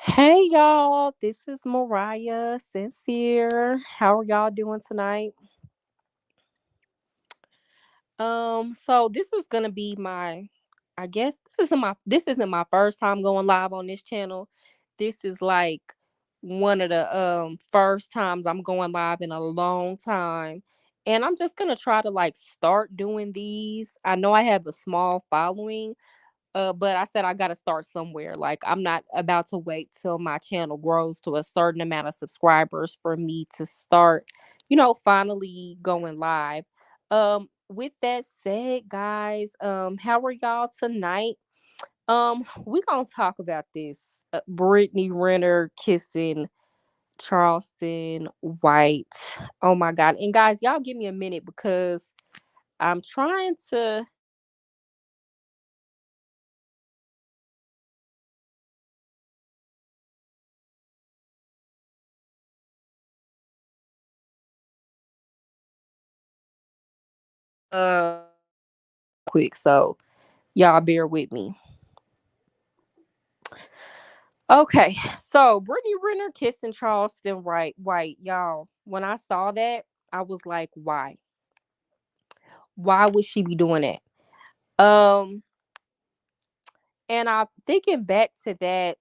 Hey y'all, this is Mariah Sincere. How are y'all doing tonight? So this is gonna be I guess this isn't my first time going live on this channel. This is like one of the first times I'm going live in a long time. And I'm just gonna try to like start doing these. I know I have a small following, but I said I gotta start somewhere. Like I'm not about to wait till my channel grows to a certain amount of subscribers for me to start, finally going live. With that said, guys, how are y'all tonight? We gonna talk about this. Brittany Renner kissing Charleston White. Oh my god. And guys, y'all give me a minute because I'm trying to uh quick, so y'all bear with me. Okay, so Brittany Renner kissing Charleston White, y'all. When I saw that, I was like, why? Why would she be doing that? And I'm thinking back to that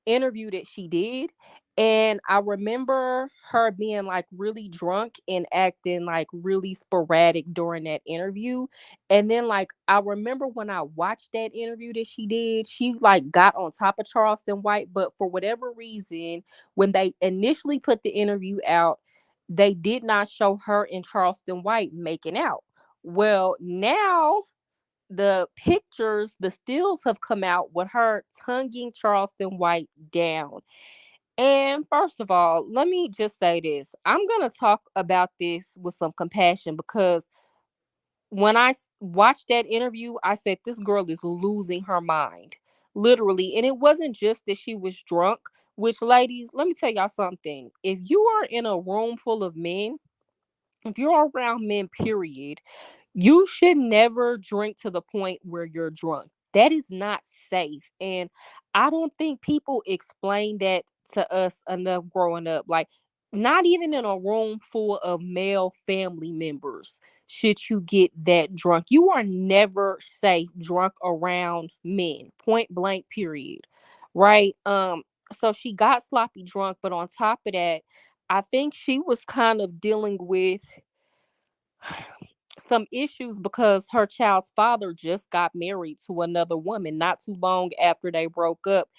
interview that she did, and I remember her being like really drunk and acting like really sporadic during that interview. And then like I remember when I watched that interview that she did, she like got on top of Charleston White, but for whatever reason, when they initially put the interview out, they did not show her and Charleston White making out. Well, now the stills have come out with her tonguing Charleston White down. And first of all, let me just say this. I'm going to talk about this with some compassion because when watched that interview, I said, this girl is losing her mind. Literally. And it wasn't just that she was drunk, which, ladies, let me tell y'all something. If you are in a room full of men, if you're around men, period, you should never drink to the point where you're drunk. That is not safe. And I don't think people explain that to us enough growing up. Like, not even in a room full of male family members should you get that drunk. You are never safe drunk around men, point blank, period. Right? So she got sloppy drunk, but on top of that, I think she was kind of dealing with some issues because her child's father just got married to another woman not too long after they broke up.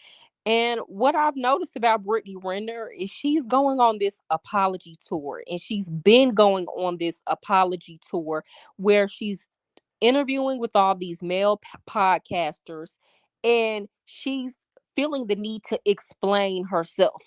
And what I've noticed about Brittany Renner is she's going on this apology tour, and she's been going on this apology tour where she's interviewing with all these male podcasters, and she's feeling the need to explain herself.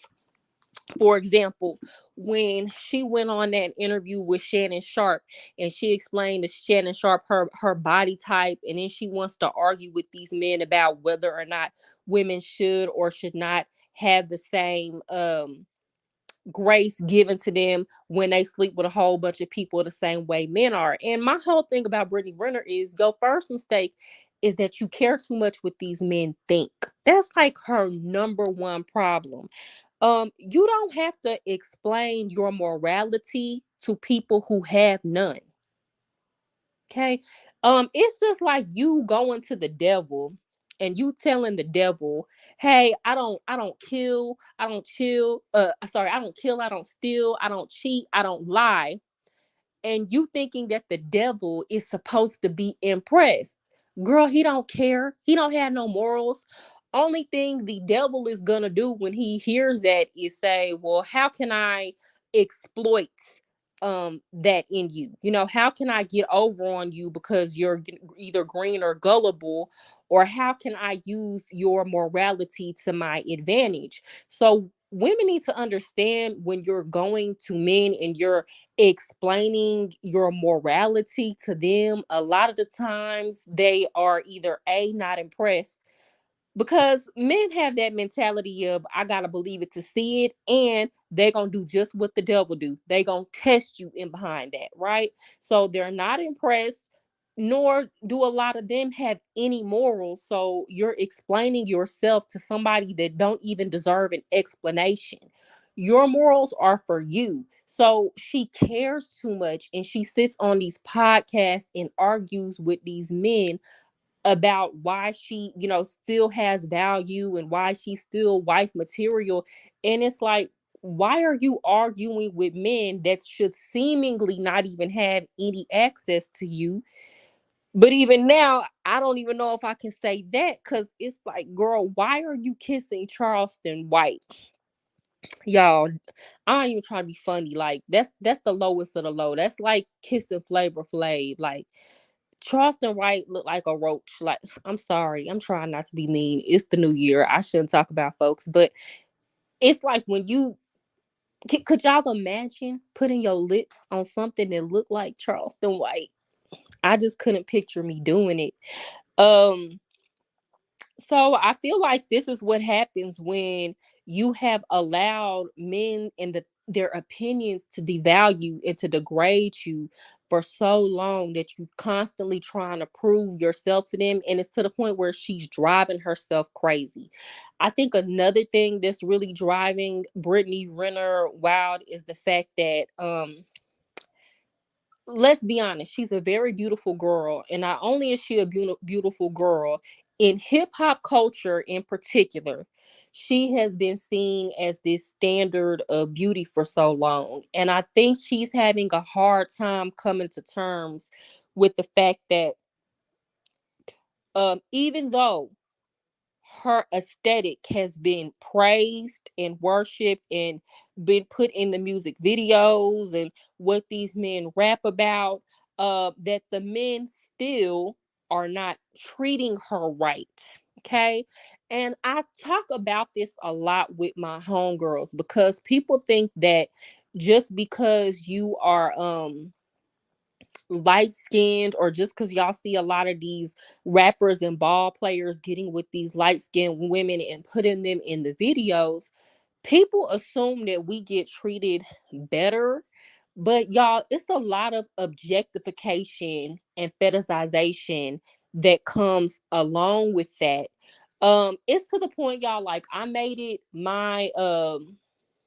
For example, when she went on that interview with Shannon Sharp and she explained to Shannon Sharp her body type, and then she wants to argue with these men about whether or not women should or should not have the same grace given to them when they sleep with a whole bunch of people the same way men are. And my whole thing about Brittany Renner is your first mistake is that you care too much what these men think. That's like her number one problem. You don't have to explain your morality to people who have none. Okay. It's just like you going to the devil and you telling the devil, hey, I don't kill, I don't chill, sorry, I don't kill, I don't steal, I don't cheat, I don't lie. And you thinking that the devil is supposed to be impressed. Girl, he don't care. He don't have no morals. Only thing the devil is gonna do when he hears that is say, well, how can I exploit that in you? How can I get over on you because you're either green or gullible, or how can I use your morality to my advantage? So women need to understand when you're going to men and you're explaining your morality to them, a lot of the times they are either A, not impressed, because men have that mentality of I gotta believe it to see it, and they're gonna do just what the devil do. They gonna test you in behind that, right? So they're not impressed. nor do a lot of them have any morals. So you're explaining yourself to somebody that don't even deserve an explanation. Your morals are for you. So she cares too much, and she sits on these podcasts and argues with these men about why she, still has value and why she's still wife material. And it's like, why are you arguing with men that should seemingly not even have any access to you? But even now, I don't even know if I can say that, because it's like, girl, why are you kissing Charleston White? Y'all, I ain't even trying to be funny. Like, that's the lowest of the low. That's like kissing Flavor Flav. Like, Charleston White looked like a roach. Like, I'm sorry. I'm trying not to be mean. It's the new year. I shouldn't talk about folks, but it's like, when you could y'all imagine putting your lips on something that looked like Charleston White? I just couldn't picture me doing it. Um So I feel like this is what happens when you have allowed men and their opinions to devalue and to degrade you for so long, that you constantly trying to prove yourself to them, and it's to the point where she's driving herself crazy. I think another thing that's really driving Brittany Renner wild is the fact that, let's be honest, she's a very beautiful girl. And not only is she a beautiful girl, in hip hop culture in particular, she has been seen as this standard of beauty for so long. And I think she's having a hard time coming to terms with the fact that, even though her aesthetic has been praised and worshiped and been put in the music videos and what these men rap about, that the men still are not treating her right. Okay. And I talk about this a lot with my homegirls, because people think that just because you are light skinned, or just because y'all see a lot of these rappers and ball players getting with these light skinned women and putting them in the videos, people assume that we get treated better. But y'all, it's a lot of objectification and fetishization that comes along with that. It's to the point, y'all, like, I made it my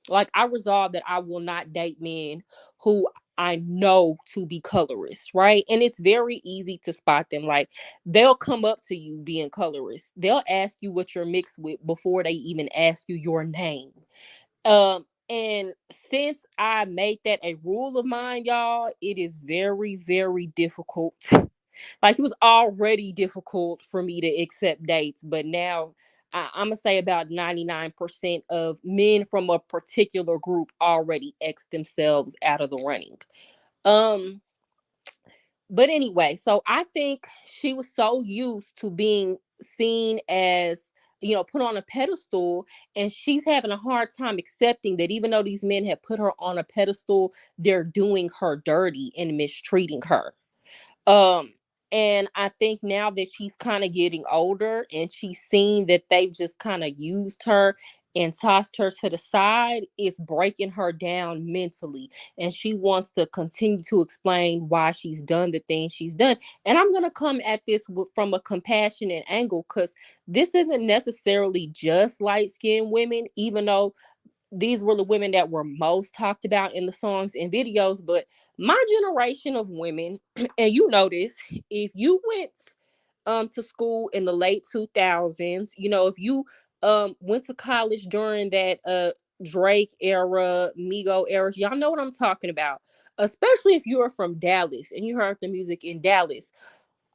like, I resolved that I will not date men who I know to be colorists, right? And it's very easy to spot them. Like, they'll come up to you being colorist. They'll ask you what you're mixed with before they even ask you your name. And since I made that a rule of mine, y'all, it is very, very difficult. Like, it was already difficult for me to accept dates, but now I'm gonna say about 99% of men from a particular group already X themselves out of the running. Um, but anyway, so I think she was so used to being seen as, put on a pedestal, and she's having a hard time accepting that even though these men have put her on a pedestal, they're doing her dirty and mistreating her. Um, and I think now that she's kind of getting older and she's seen that they've just kind of used her and tossed her to the side, it's breaking her down mentally. And she wants to continue to explain why she's done the things she's done. And I'm going to come at this from a compassionate angle, because this isn't necessarily just light skinned women, even though these were the women that were most talked about in the songs and videos. But my generation of women, and you know this, if you went to school in the late 2000s, if you went to college during that Drake era, Migo era, y'all know what I'm talking about. Especially if you are from Dallas and you heard the music in Dallas,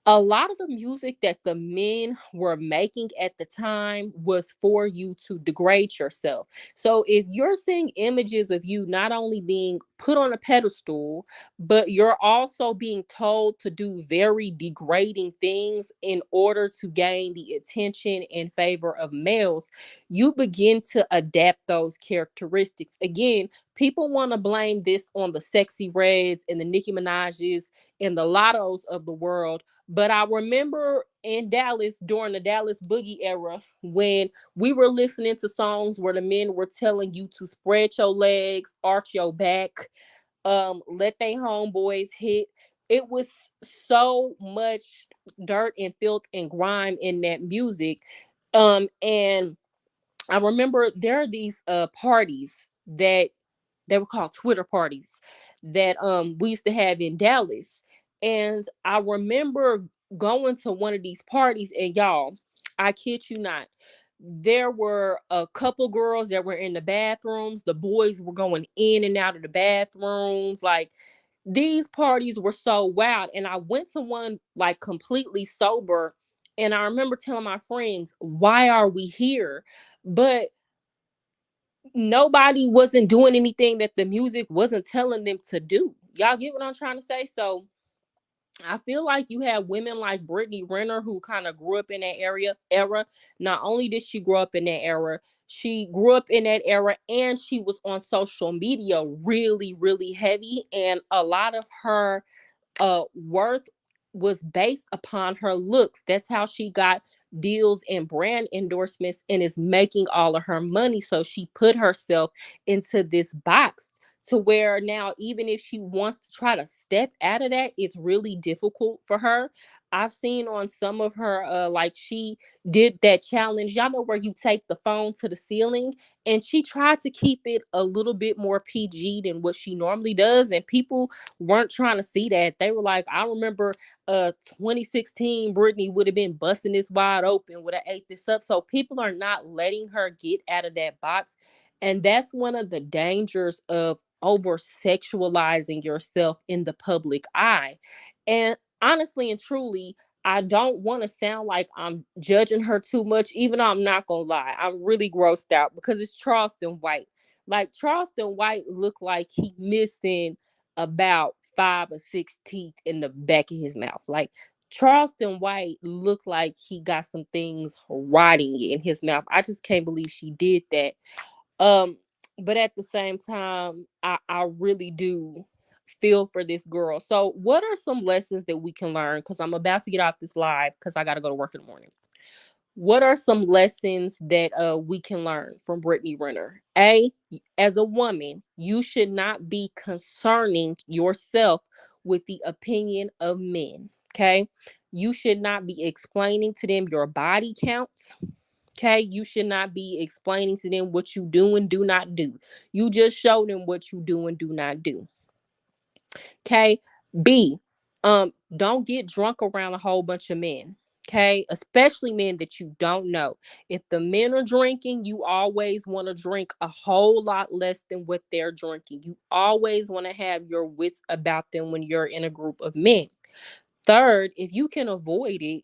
a lot of the music that the men were making at the time was for you to degrade yourself. So if you're seeing images of you not only being put on a pedestal, but you're also being told to do very degrading things in order to gain the attention and favor of males, you begin to adapt those characteristics. Again, people want to blame this on the Sexy Reds and the Nicki Minaj's and the Lottos of the world. But I remember in Dallas during the Dallas Boogie era, when we were listening to songs where the men were telling you to spread your legs, arch your back, let they homeboys hit. it was so much dirt and filth and grime in that music. And I remember there are these parties that they were called Twitter parties that we used to have in Dallas. And I remember going to one of these parties, and y'all, I kid you not, there were a couple girls that were in the bathrooms. The boys were going in and out of the bathrooms. Like, these parties were so wild. And I went to one like completely sober. And I remember telling my friends, why are we here? But nobody wasn't doing anything that the music wasn't telling them to do. Y'all get what I'm trying to say? So I feel like you have women like Brittany Renner who kind of grew up in that era. Not only did she grow up in that era, she grew up in that era and she was on social media really, really heavy. And a lot of her worth was based upon her looks. That's how she got deals and brand endorsements and is making all of her money. So she put herself into this box to where now, even if she wants to try to step out of that, it's really difficult for her. I've seen on some of her, like she did that challenge. Y'all know where you take the phone to the ceiling, and she tried to keep it a little bit more PG than what she normally does. And people weren't trying to see that. They were like, I remember 2016 Brittany would have been busting this wide open, would have ate this up. So people are not letting her get out of that box. And that's one of the dangers of over sexualizing yourself in the public eye. And honestly and truly, I don't want to sound like I'm judging her too much, even though I'm not gonna lie. I'm really grossed out because it's Charleston White. Like, Charleston White looked like he missing about 5 or 6 teeth in the back of his mouth. Like, Charleston White looked like he got some things rotting in his mouth. I just can't believe she did that. Um, but at the same time, I really do feel for this girl. So, what are some lessons that we can learn? Because I'm about to get off this live because I got to go to work in the morning. What are some lessons that we can learn from Brittany Renner? As a woman, you should not be concerning yourself with the opinion of men. Okay, you should not be explaining to them your body counts. Okay, you should not be explaining to them what you do and do not do. You just show them what you do and do not do. Okay. B, don't get drunk around a whole bunch of men. Okay, especially men that you don't know. If the men are drinking, you always want to drink a whole lot less than what they're drinking. You always want to have your wits about them when you're in a group of men. Third, if you can avoid it,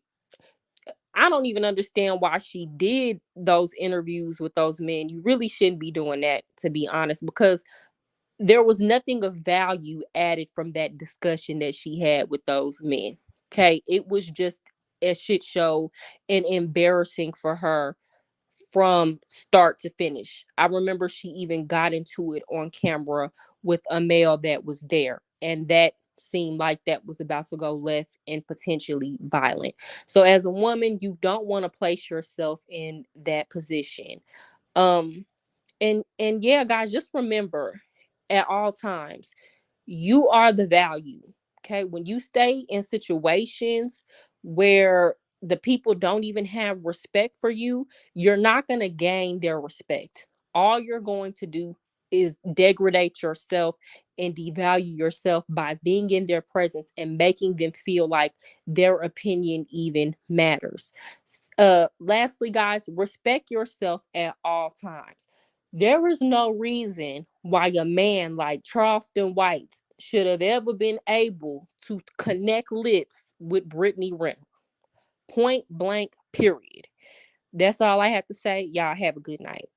I don't even understand why she did those interviews with those men. You really shouldn't be doing that, to be honest, because there was nothing of value added from that discussion that she had with those men. Okay. It was just a shit show and embarrassing for her from start to finish. I remember she even got into it on camera with a male that was there. And that seemed like that was about to go left and potentially violent. So as a woman, you don't want to place yourself in that position. Um and yeah, guys, just remember at all times, you are the value. Okay, when you stay in situations where the people don't even have respect for you, you're not going to gain their respect. All you're going to do is degrade yourself and devalue yourself by being in their presence and making them feel like their opinion even matters. Lastly, guys, respect yourself at all times. There is no reason why a man like Charleston White should have ever been able to connect lips with Brittany Renner. Point blank, period. That's all I have to say. Y'all have a good night.